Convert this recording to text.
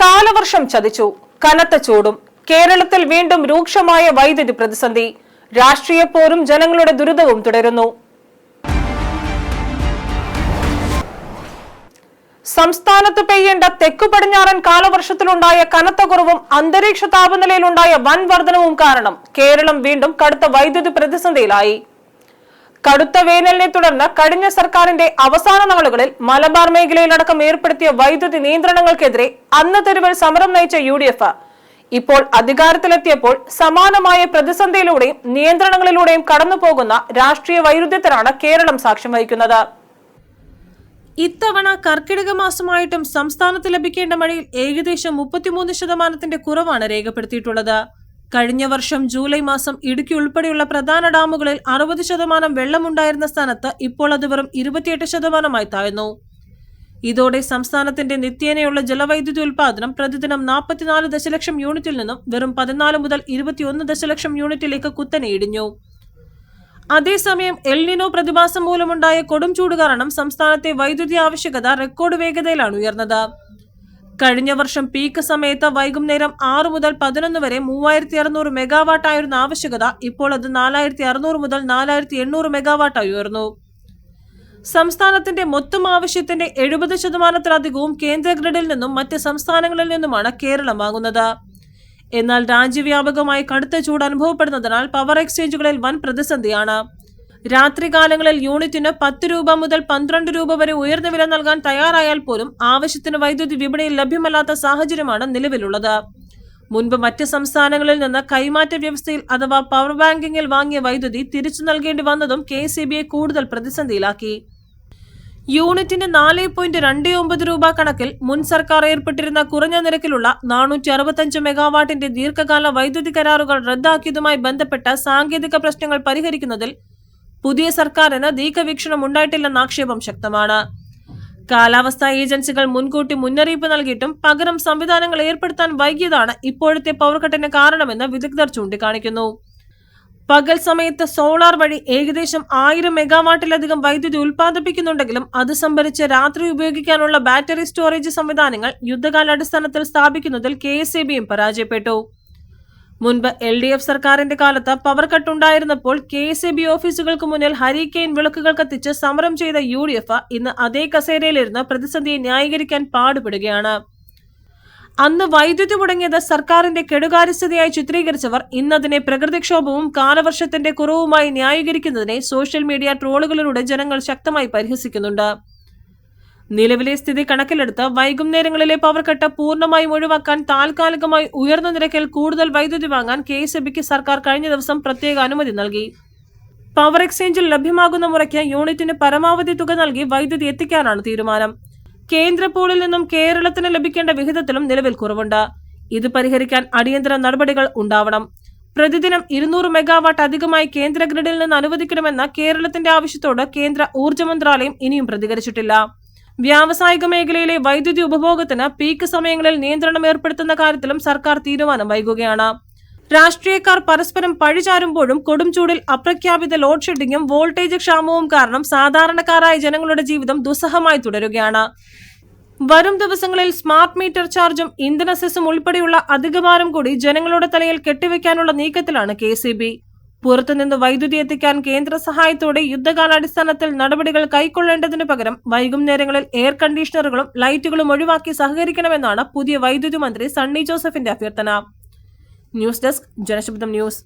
കാലവർഷം ചതിച്ചു. കനത്ത ചൂടും. കേരളത്തിൽ വീണ്ടും രൂക്ഷമായ വൈദ്യുതി പ്രതിസന്ധി. രാഷ്ട്രീയ പോരും ജനങ്ങളുടെ ദുരിതവും തുടരുന്നു. സംസ്ഥാനത്ത് പെയ്യേണ്ട തെക്കു പടിഞ്ഞാറൻ കാലവർഷത്തിലുണ്ടായ കനത്ത കുറവും അന്തരീക്ഷ താപനിലയിലുണ്ടായ വൻ വർധനവും കാരണം കേരളം വീണ്ടും കടുത്ത വൈദ്യുതി പ്രതിസന്ധിയിലായി. കടുത്ത വേനലിനെ തുടർന്ന് കഴിഞ്ഞ സർക്കാരിന്റെ അവസാന നാളുകളിൽ മലബാർ മേഖലയിലടക്കം ഏർപ്പെടുത്തിയ വൈദ്യുതി നിയന്ത്രണങ്ങൾക്കെതിരെ അന്ന് തെരുവിൽ സമരം നയിച്ച UDF ഇപ്പോൾ അധികാരത്തിലെത്തിയപ്പോൾ സമാനമായ പ്രതിസന്ധിയിലൂടെയും നിയന്ത്രണങ്ങളിലൂടെയും കടന്നുപോകുന്ന രാഷ്ട്രീയ വൈരുദ്ധ്യത്തിനാണ് കേരളം സാക്ഷ്യം വഹിക്കുന്നത്. ഇത്തവണ കർക്കിടക മാസമായിട്ടും സംസ്ഥാനത്ത് ലഭിക്കേണ്ട മഴയിൽ ഏകദേശം 33% കുറവാണ് രേഖപ്പെടുത്തിയിട്ടുള്ളത്. കഴിഞ്ഞ വർഷം ജൂലൈ മാസം ഇടുക്കി ഉൾപ്പെടെയുള്ള പ്രധാന ഡാമുകളിൽ 60% വെള്ളമുണ്ടായിരുന്ന സ്ഥാനത്ത് ഇപ്പോൾ അത് വെറും 28% താഴ്ന്നു. ഇതോടെ സംസ്ഥാനത്തിന്റെ നിത്യേനയുള്ള ജലവൈദ്യുതി ഉൽപാദനം പ്രതിദിനം 44 ദശലക്ഷം യൂണിറ്റിൽ നിന്നും വെറും 14 മുതൽ 21 ദശലക്ഷം യൂണിറ്റിലേക്ക് കുത്തനെ ഇടിഞ്ഞു. അതേസമയം എൽനിനോ പ്രതിഭാസം മൂലമുണ്ടായ കൊടും ചൂട് കാരണം സംസ്ഥാനത്തെ വൈദ്യുതി ആവശ്യകത റെക്കോർഡ് വേഗതയിലാണ് ഉയർന്നത്. കഴിഞ്ഞ വർഷം പീക്ക് സമയത്ത് വൈകുന്നേരം 6 മുതൽ 11 വരെ 3600 മെഗാവാട്ട് ആയിരുന്ന ആവശ്യകത ഇപ്പോൾ അത് 4600 മുതൽ 4800 മെഗാവാട്ടായി ഉയർന്നു. സംസ്ഥാനത്തിന്റെ മൊത്തം ആവശ്യത്തിന്റെ 70%-ലധികവും കേന്ദ്ര ഗ്രിഡിൽ നിന്നും മറ്റ് സംസ്ഥാനങ്ങളിൽ നിന്നുമാണ് കേരളം വാങ്ങുന്നത്. എന്നാൽ രാജ്യവ്യാപകമായി കടുത്ത ചൂട് അനുഭവപ്പെടുന്നതിനാൽ പവർ എക്സ്ചേഞ്ചുകളിൽ വൻ പ്രതിസന്ധിയാണ്. രാത്രികാലങ്ങളിൽ യൂണിറ്റിന് 10 രൂപ മുതൽ 12 രൂപ വരെ ഉയർന്ന വില നൽകാൻ തയ്യാറായാൽ പോലും ആവശ്യത്തിന് വൈദ്യുതി വിപണിയിൽ ലഭ്യമല്ലാത്ത സാഹചര്യമാണ് നിലവിലുള്ളത്. മുൻപ് മറ്റ് സംസ്ഥാനങ്ങളിൽ നിന്ന് കൈമാറ്റ വ്യവസ്ഥയിൽ അഥവാ പവർ ബാങ്കിങ്ങിൽ വാങ്ങിയ വൈദ്യുതി തിരിച്ചു നൽകേണ്ടി വന്നതും KCBയെ കൂടുതൽ പ്രതിസന്ധിയിലാക്കി. യൂണിറ്റിന് 4.29 രൂപ കണക്കിൽ മുൻ സർക്കാർ ഏർപ്പെട്ടിരുന്ന കുറഞ്ഞ നിരക്കിലുള്ള 465 മെഗാവാട്ടിന്റെ ദീർഘകാല വൈദ്യുതി കരാറുകൾ റദ്ദാക്കിയതുമായി ബന്ധപ്പെട്ട സാങ്കേതിക പ്രശ്നങ്ങൾ പരിഹരിക്കുന്നതിൽ പുതിയ സർക്കാരിന് ദീർഘവീക്ഷണം ഉണ്ടായിട്ടില്ലെന്ന ആക്ഷേപം ശക്തമാണ്. കാലാവസ്ഥാ ഏജൻസികൾ മുൻകൂട്ടി മുന്നറിയിപ്പ് നൽകിയിട്ടും പകരം സംവിധാനങ്ങൾ ഏർപ്പെടുത്താൻ വൈകിയതാണ് ഇപ്പോഴത്തെ പവർ കട്ടിന് കാരണമെന്ന് വിദഗ്ധർ ചൂണ്ടിക്കാണിക്കുന്നു. പകൽ സമയത്ത് സോളാർ വഴി ഏകദേശം 1000 മെഗാവാട്ടിലധികം വൈദ്യുതി ഉൽപ്പാദിപ്പിക്കുന്നുണ്ടെങ്കിലും അത് സംഭരിച്ച് രാത്രി ഉപയോഗിക്കാനുള്ള ബാറ്ററി സ്റ്റോറേജ് സംവിധാനങ്ങൾ യുദ്ധകാലാടിസ്ഥാനത്തിൽ സ്ഥാപിക്കുന്നതിൽ KSEBയും പരാജയപ്പെട്ടു. മുൻപ് LDF സർക്കാരിന്റെ കാലത്ത് പവർ കട്ട് ഉണ്ടായിരുന്നപ്പോൾ KSEB ഓഫീസുകൾക്ക് മുന്നിൽ ഹരിക്കെയിൻ വിളക്കുകൾ കത്തിച്ച് സമരം ചെയ്ത UDF ഇന്ന് അതേ കസേരയിലിരുന്ന് പ്രതിസന്ധിയെ ന്യായീകരിക്കാൻ പാടുപെടുകയാണ്. അന്ന് വൈദ്യുതി മുടങ്ങിയത് സർക്കാരിന്റെ കെടുകാര്യസ്ഥതയായി ചിത്രീകരിച്ചവർ ഇന്നതിനെ പ്രകൃതിക്ഷോഭവും കാലവർഷത്തിന്റെ കുറവുമായി ന്യായീകരിക്കുന്നതിനെ സോഷ്യൽ മീഡിയ ട്രോളുകളിലൂടെ ജനങ്ങൾ ശക്തമായി പരിഹസിക്കുന്നുണ്ട്. നിലവിലെ സ്ഥിതി കണക്കിലെടുത്ത് വൈകുന്നേരങ്ങളിലെ പവർ കട്ട് പൂർണ്ണമായും ഒഴിവാക്കാൻ താൽക്കാലികമായി ഉയർന്ന നിരക്കിൽ കൂടുതൽ വൈദ്യുതി വാങ്ങാൻ KSEBയ്ക്ക് സർക്കാർ കഴിഞ്ഞ ദിവസം പ്രത്യേക അനുമതി നൽകി. പവർ എക്സ്ചേഞ്ചിൽ ലഭ്യമാകുന്ന മുറയ്ക്ക് യൂണിറ്റിന് പരമാവധി തുക നൽകി വൈദ്യുതി എത്തിക്കാനാണ് തീരുമാനം. കേന്ദ്ര പൂളിൽ നിന്നും കേരളത്തിന് ലഭിക്കേണ്ട വിഹിതത്തിലും നിലവിൽ കുറവുണ്ട്. ഇത് പരിഹരിക്കാൻ അടിയന്തര നടപടികൾ ഉണ്ടാവണം. പ്രതിദിനം 200 മെഗാവാട്ട് അധികമായി കേന്ദ്ര ഗ്രിഡിൽ നിന്ന് അനുവദിക്കണമെന്ന കേരളത്തിന്റെ ആവശ്യത്തോട് കേന്ദ്ര ഊർജ്ജ മന്ത്രാലയം ഇനിയും പ്രതികരിച്ചിട്ടില്ല. വ്യാവസായിക മേഖലയിലെ വൈദ്യുതി ഉപഭോഗത്തിന് പീക്ക് സമയങ്ങളിൽ നിയന്ത്രണം ഏർപ്പെടുത്തുന്ന കാര്യത്തിലും സർക്കാർ തീരുമാനം വൈകുകയാണ്. രാഷ്ട്രീയക്കാർ പരസ്പരം പഴിചാരുമ്പോഴും കൊടും ചൂടിൽ അപ്രഖ്യാപിത ലോഡ് ഷെഡിങ്ങും വോൾട്ടേജ് ക്ഷാമവും കാരണം സാധാരണക്കാരായ ജനങ്ങളുടെ ജീവിതം ദുസ്സഹമായി തുടരുകയാണ്. വരും ദിവസങ്ങളിൽ സ്മാർട്ട് മീറ്റർ ചാർജും ഇന്ധന സെസ്സും ഉൾപ്പെടെയുള്ള അധികഭാരം കൂടി ജനങ്ങളുടെ തലയിൽ കെട്ടിവെക്കാനുള്ള നീക്കത്തിലാണ് KSEB. പുറത്തുനിന്ന് വൈദ്യുതി എത്തിക്കാൻ കേന്ദ്ര സഹായത്തോടെ യുദ്ധകാലാടിസ്ഥാനത്തിൽ നടപടികൾ കൈക്കൊള്ളേണ്ടതിനു പകരം വൈകുന്നേരങ്ങളിൽ എയർ കണ്ടീഷണറുകളും ലൈറ്റുകളും ഒഴിവാക്കി സഹകരിക്കണമെന്നാണ് പുതിയ വൈദ്യുതി മന്ത്രി സണ്ണി ജോസഫിന്റെ അഭ്യർത്ഥന. News desk Janashabdam news.